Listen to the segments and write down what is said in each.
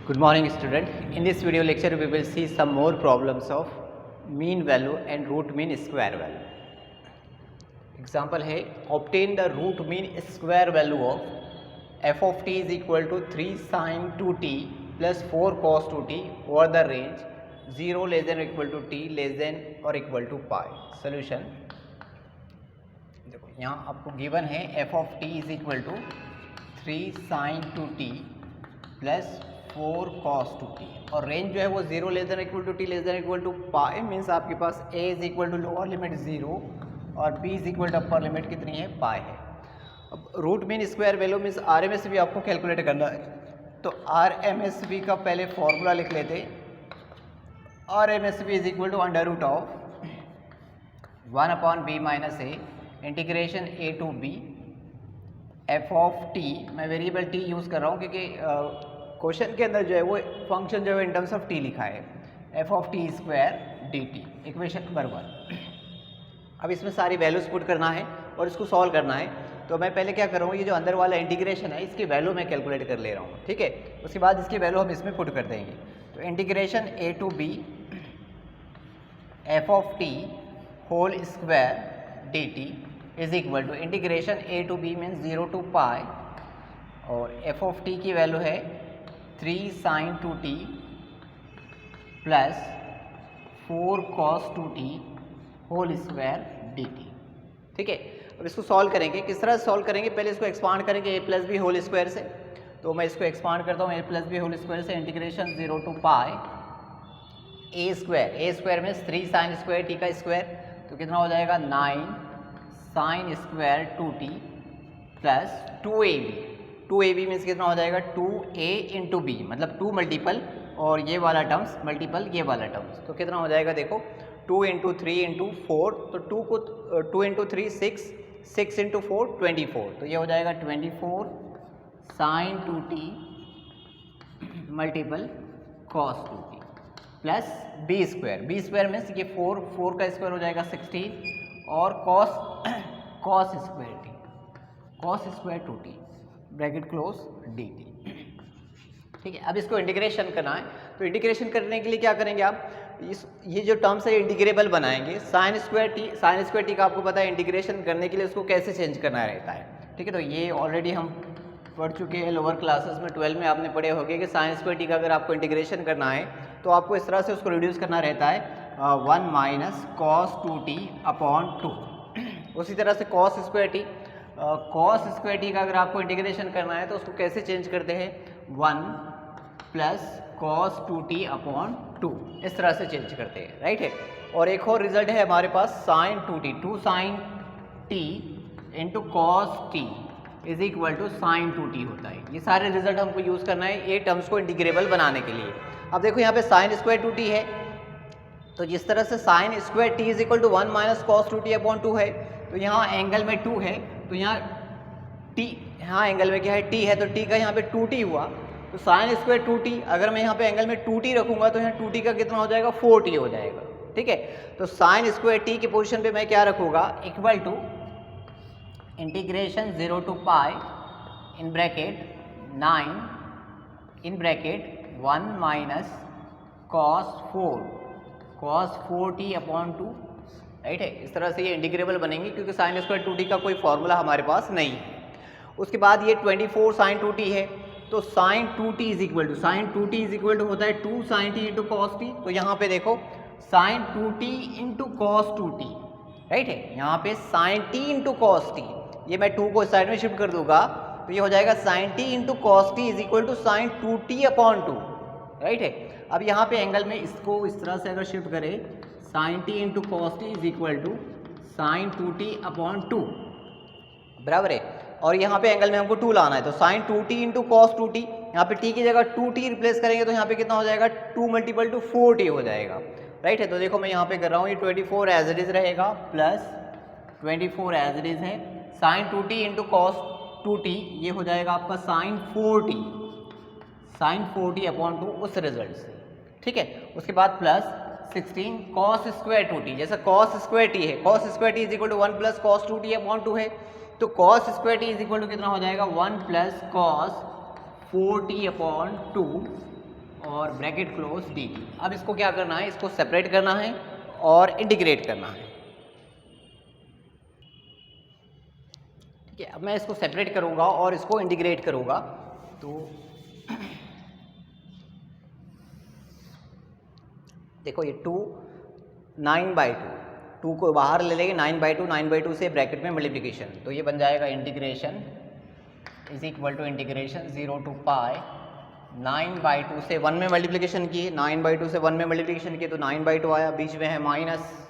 Good morning student. In this video lecture we will see some more problems of mean value and root mean square value. Example है obtain the root mean square value of f of t is equal to 3 sin 2t plus 4 cos 2t over the range 0 less than or equal to t less than or equal to pi. Solution देखो यहाँ आपको given है f of t is equal to 3 sin 2t plus 4 cos 2t और range जो है वो 0 less than equal to T less than equal to pi means आपके पास a is equal to lower limit 0 और b is equal to upper limit कितनी है pi है। अब root mean square value means RMSV आपको कैलकुलेट करना है, तो RMSV का पहले फॉर्मूला लिख लेते। RMSV is equal to under root of 1/b minus a integration a to b f of t। मैं वेरिएबल t यूज़ कर रहा हूँ क्योंकि क्वेश्चन के अंदर जो है वो फंक्शन जो है इन टर्म्स ऑफ t लिखा है, f of T square dt, equation number 1। अब इसमें सारी वैल्यूज पुट करना है और इसको सॉल्व करना है, तो मैं पहले क्या कर रहा हूँ, ये जो अंदर वाला इंटीग्रेशन है इसकी वैल्यू मैं कैलकुलेट कर ले रहा हूँ, ठीक है। उसके बाद इसकी वैल्यू हम इसमें पुट कर देंगे। तो integration a to b f of t whole square dt is equal to integration a to b means 0 to pi और f ऑफ t की वैल्यू है 3 sin 2t plus 4 cos 2t whole square dt, ठीक है। अब इसको solve करेंगे, किस तरह से सॉल्व करेंगे, पहले इसको एक्सपांड करेंगे a plus B whole square से। तो मैं इसको एक्सपांड करता हूँ a plus B whole square से, integration 0 to pi a square में 3 sin स्क्वायर t का स्क्वायर, तो कितना हो जाएगा 9 sin square 2t plus 2ab means कितना हो जाएगा 2a इंटू बी, मतलब 2 मल्टीपल और ये वाला टर्म्स मल्टीपल ये वाला टर्म्स, तो कितना हो जाएगा देखो 2 इंटू 3 इंटू 4, तो 2 को 2 इंटू 3 6 इंटू 4 24, तो ये हो जाएगा 24 sine 2t multiple cos 2t plus B square means ये 4 का स्क्वायर हो जाएगा 16 और cos square 2t bracket close dt, ठीक है। अब इसको इंटीग्रेशन करना है, तो इंटीग्रेशन करने के लिए क्या करेंगे आप, ये जो टर्म्स है इंटीग्रेबल बनाएंगे। साइन स्क्वायर टी का आपको पता है इंटीग्रेशन करने के लिए उसको कैसे चेंज करना रहता है, ठीक है। तो ये ऑलरेडी हम पढ़ चुके हैं लोअर क्लासेस में, 12 में आपने पढ़े होंगे कि साइन स्क्वायर टी का अगर आपको इंटीग्रेशन करना है तो आपको इस तरह से उसको रिड्यूस करना रहता है 1 माइनस कॉस 2t अपॉन 2। उसी तरह से कॉस स्क्वायर टी का अगर आपको इंटीग्रेशन करना है तो उसको कैसे चेंज करते हैं 1 प्लस कॉस 2t अपॉन 2, इस तरह से चेंज करते हैं, राइट है। और एक और रिजल्ट है हमारे पास sine 2t, 2 sine t into cos t is equal to sine 2t होता है। ये सारे रिजल्ट हमको यूज़ करना है ये टर्म्स को इंटीग्रेबल बनाने के लिए। अब देखो यहाँ पे साइन स्क्वायर 2t है, तो जिस तरह से sine square t is equal to 1 minus cos 2t upon 2 है, तो यहाँ एंगल में 2 है, तो यहाँ एंगल में क्या है t है, तो t का यहाँ पे 2t हुआ, तो साइन स्क्वायर 2t अगर मैं यहाँ पे एंगल में 2t रखूंगा तो यहाँ 2t का कितना हो जाएगा 4t हो जाएगा, ठीक है। तो साइन स्क्वायर t की पोजीशन पे मैं क्या रखूँगा equal to integration 0 to pi in bracket 9 in bracket 1 minus cos 4t upon 2, right है। इस तरह से ये इंटीग्रेबल बनेंगे क्योंकि साइन स्क्वायर 2t का कोई फॉर्मूला हमारे पास नहीं है। उसके बाद ये 24 साइन 2t है, तो sign 2t is equal to होता है 2 sine t into cos t। तो यहाँ पे देखो sign 2t into cos 2t, right है। यहाँ पे sine t into cos t, ये मैं 2 को साइड में शिफ्ट कर दूंगा तो ये हो जाएगा sine t into cos t is equal to sine 2t upon 2, right है। अब यहाँ पे एंगल में इसको इस तरह से अगर शिफ्ट करें sine t into cos t is equal to sine 2t upon 2, बराबर है। और यहाँ पे एंगल में हमको 2 लाना है, तो sign 2t into cos 2t, यहाँ पे t की जगह 2t रिप्लेस करेंगे तो यहाँ पे कितना हो जाएगा 2 मल्टीपल टू 4t हो जाएगा, राइट है। तो देखो मैं यहाँ पे कर रहा हूँ, ये 24 एज इट इज रहेगा प्लस 24 एज इट इज है, sine 2t into cos 2t ये हो जाएगा आपका साइन 4t अपॉन 2 उस रिजल्ट से, ठीक है। उसके बाद प्लस 16 कॉस स्क्वायर 2t, जैसा कॉस स्क्वायर t है, cos square t is equal to 1 plus cos 2t upon 2 है, तो cos square t is equal to कितना हो जाएगा 1 प्लस कॉस 4t अपॉन 2 और ब्रैकेट क्लोज dt। अब इसको क्या करना है, इसको सेपरेट करना है और इंटीग्रेट करना है। ठीक है, अब मैं इसको सेपरेट करूंगा और इसको इंटीग्रेट करूंगा। तो देखो ये 2 9/2, 2 को बाहर ले लेंगे, 9/2, 9/2 से ब्रैकेट में मल्टीप्लिकेशन, तो ये बन जाएगा integration is equal to integration 0 to pi 9/2 से 1 में मल्टीप्लिकेशन की, 9/2 से 1 में मल्टीप्लिकेशन की तो 9/2 आया, बीच में है माइनस,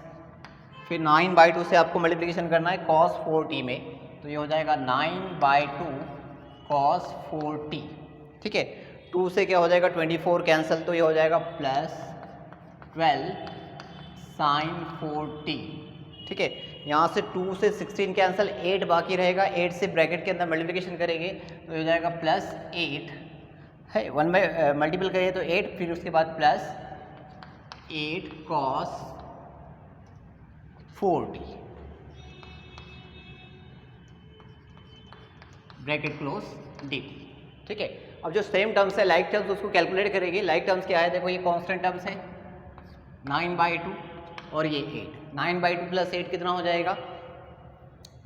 फिर 9/2 से आपको मल्टीप्लिकेशन करना है cos 4t में, तो ये हो जाएगा 9/2 cos 4t। ठीक है, 2 से क्या हो जाएगा 24 कैंसिल, तो ये हो जाएगा प्लस 12 sin 4t। ठीक है, यहाँ से 2 से 16 कैंसिल, 8 बाकी रहेगा, 8 से ब्रैकेट के अंदर मल्टीप्लिकेशन करेंगे तो हो जाएगा प्लस 8 है, 1 में मल्टीपल करिए तो 8, फिर उसके बाद plus 8 cos 4t bracket close dt। ठीक है, अब जो सेम टर्म्स है लाइक टर्म्स उसको कैलकुलेट करेंगे। लाइक टर्म्स क्या है, देखो ये कांस्टेंट टर्म्स है 9/2 और ये 8, 9/2 प्लस 8 कितना हो जाएगा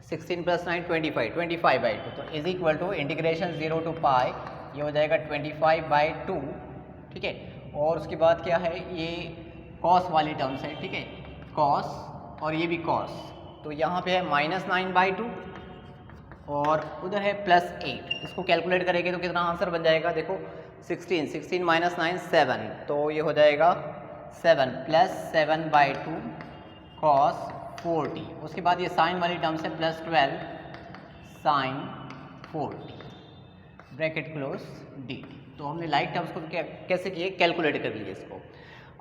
16 प्लस 9 25/2, तो is equal to integration 0 to pi, ये हो जाएगा 25/2। ठीक है, और उसके बाद क्या है, ये कॉस वाली टर्म्स है। ठीक है, कॉस और ये भी कॉस, तो यहाँ पे है -9/2 और उधर है +8, इसको कैलकुलेट करेंगे तो कितना आंसर बन जाएगा, देखो 16 माइनस 9 7, तो ये हो जाएगा 7 प्लस 7/2 cos 4t। उसके बाद ये साइन वाली टर्म्स है +12 sin 4t bracket close dt। तो हमने लाइक टर्म्स को कैसे किए, कैलकुलेट कर लिए इसको।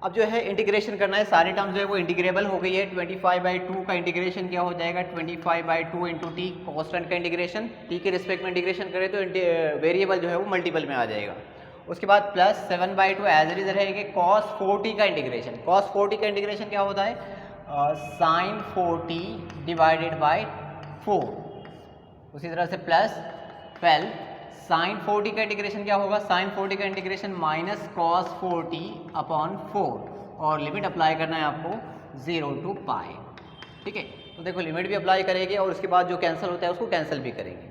अब जो है इंटीग्रेशन करना है, सारी टर्म्स जो है वो इंटीग्रेबल हो गई है। 25/2 का इंटीग्रेशन क्या हो जाएगा 25/2 इंटू टी, कॉन्स्टेंट का इंटीग्रेशन, टी के रिस्पेक्ट में इंटीग्रेशन करें तो वेरिएबल जो है वो मल्टीपल में आ जाएगा। उसके बाद प्लस 7/2 एज इट इज रहेगा। cos 4t का इंटीग्रेशन, cos 4t का इंटीग्रेशन क्या होता है sin 4t डिवाइडेड बाय 4। उसी तरह से प्लस 12 sin 4t का इंटीग्रेशन क्या होगा, sin 4t का integration minus cos 4t upon 4, और लिमिट अप्लाई करना है आपको 0 to पाई। ठीक है, तो देखो लिमिट भी अप्लाई करेंगे और उसके बाद जो कैंसिल होता है उसको कैंसिल भी करेंगे।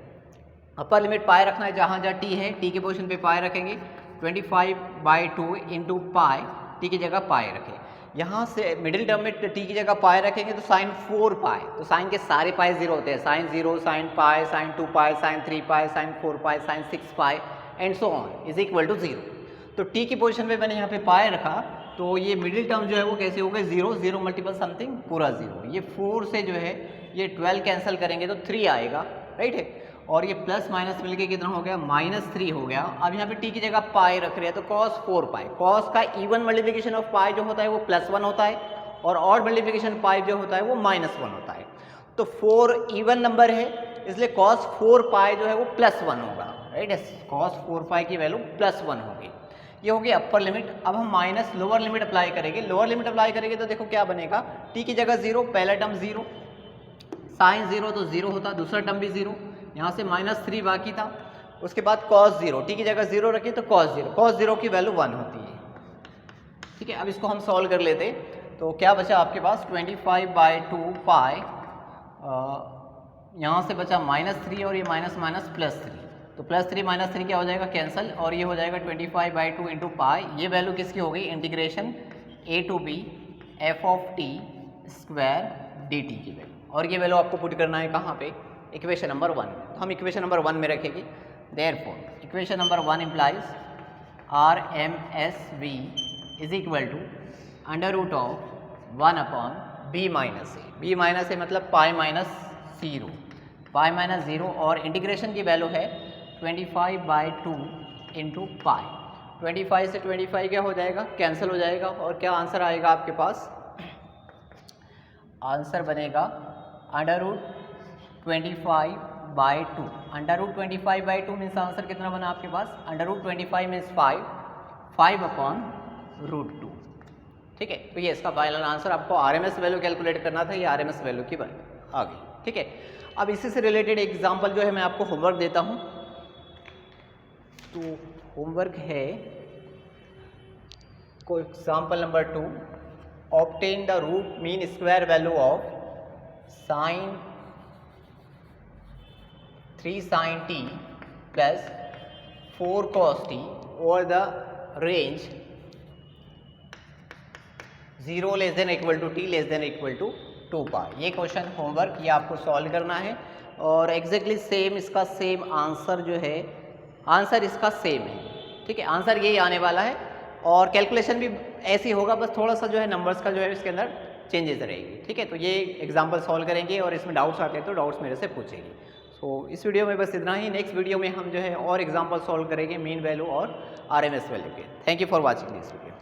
अपर लिमिट पाई रखना है, जहाँ जहाँ t है t के पोजीशन पे पाई रखेंगे, 25/2 इंटू पाई, टी की जगह पाई रखें। यहाँ से मिडिल टर्म में टी की जगह पाई रखेंगे तो साइन 4 पाई, तो साइन के सारे पाई 0 होते हैं, sine 0, sine pi, sine 2 pi, sine 3 pi, sine 4 pi, sine 6 pi and so on is equal to 0। तो टी की पोजीशन पे मैंने यहाँ पे पाई रखा, तो ये मिडिल टर्म जो है वो कैसे हो गए 0, 0 मल्टीपल समथिंग पूरा 0। ये 4 से जो है ये 12 कैंसिल करेंगे तो 3 आएगा, राइट है, और ये प्लस माइनस मिलके कितना हो गया -3 हो गया। अब यहाँ पे टी की जगह पाई रख रहे हैं तो cos 4 पाई, cos का इवन मल्टीप्लिकेशन ऑफ पाई जो होता है वो +1 होता है और ऑड मल्टीप्लिकेशन पाई जो होता है वो -1 होता है। तो 4 इवन नंबर है इसलिए cos 4 पाई जो है वो +1 होगा, राइट है, cos 4 पाई की वैल्यू +1 होगी। ये होगी अपर लिमिट। अब हम माइनस लोअर लिमिट अप्लाई करेंगे। लोअर लिमिट अप्लाई करेंगे तो देखो क्या बनेगा, टी की जगह 0, पहला टर्म 0, साइन 0 तो 0 होता, दूसरा टर्म भी 0, यहाँ से -3 बाकी था। उसके बाद cos 0, टी की जगह 0 रखिए तो cos 0 की वैल्यू 1 होती है। ठीक है, अब इसको हम सॉल्व कर लेते, तो क्या बचा आपके पास 25/2 पाई, यहाँ से बचा -3 और ये माइनस माइनस +3, तो +3 -3 क्या हो जाएगा कैंसिल, और ये हो जाएगा 25/2 इंटू पाई। ये वैल्यू किसकी हो गई, integration a to b f(t) square dt की वैल्यू, और ये वैल्यू आपको पुट करना है कहाँ पे, इक्वेशन नंबर 1। तो हम इक्वेशन नंबर 1 में रखेंगे। Therefore equation number 1 implies RMSB is equal to √1 upon b minus A. b minus A मतलब पाई माइनस 0, पाई माइनस 0, और इंटीग्रेशन की वैल्यू है 25/2 इंटू पाई। 25 से 25 क्या हो जाएगा, कैंसिल हो जाएगा, और क्या आंसर आएगा आपके पास, आंसर बनेगा √25/2। √25/2 मीन्स आंसर कितना बना आपके पास, √25 मीन्स 5 अपॉन √2। ठीक है, तो ये इसका फाइनल आंसर। आपको RMS वैल्यू कैलकुलेट करना था, ये RMS वैल्यू की वैल्यू आ गई। ठीक है, अब इसी से रिलेटेड एग्जांपल जो है मैं आपको होमवर्क देता हूँ। तो होमवर्क है को example number 2, obtain the root mean square value of sine 3 sin t plus 4 cos t over the range 0 less than equal to t less than equal to 2 pi. ये क्वेश्चन होमवर्क ये आपको solve करना है और exactly same इसका same answer जो है, answer इसका सेम है, ठीक है, आंसर यही आने वाला है और कैलकुलेशन भी ऐसे होगा, बस थोड़ा सा जो है नंबर्स का जो है इसके अंदर चेंजेस रहेगी, ठीक है। तो ये एग्जाम्पल सॉल्व करेंगे और इसमें डाउट्स आते हैं तो डाउट्स मेरे से पूछेंगे। सो इस वीडियो में बस इतना ही। नेक्स्ट वीडियो में हम जो है और एग्जाम्पल सॉल्व करेंगे मीन वैल्यू और RMS वैल्यू के। Thank you for watching this video.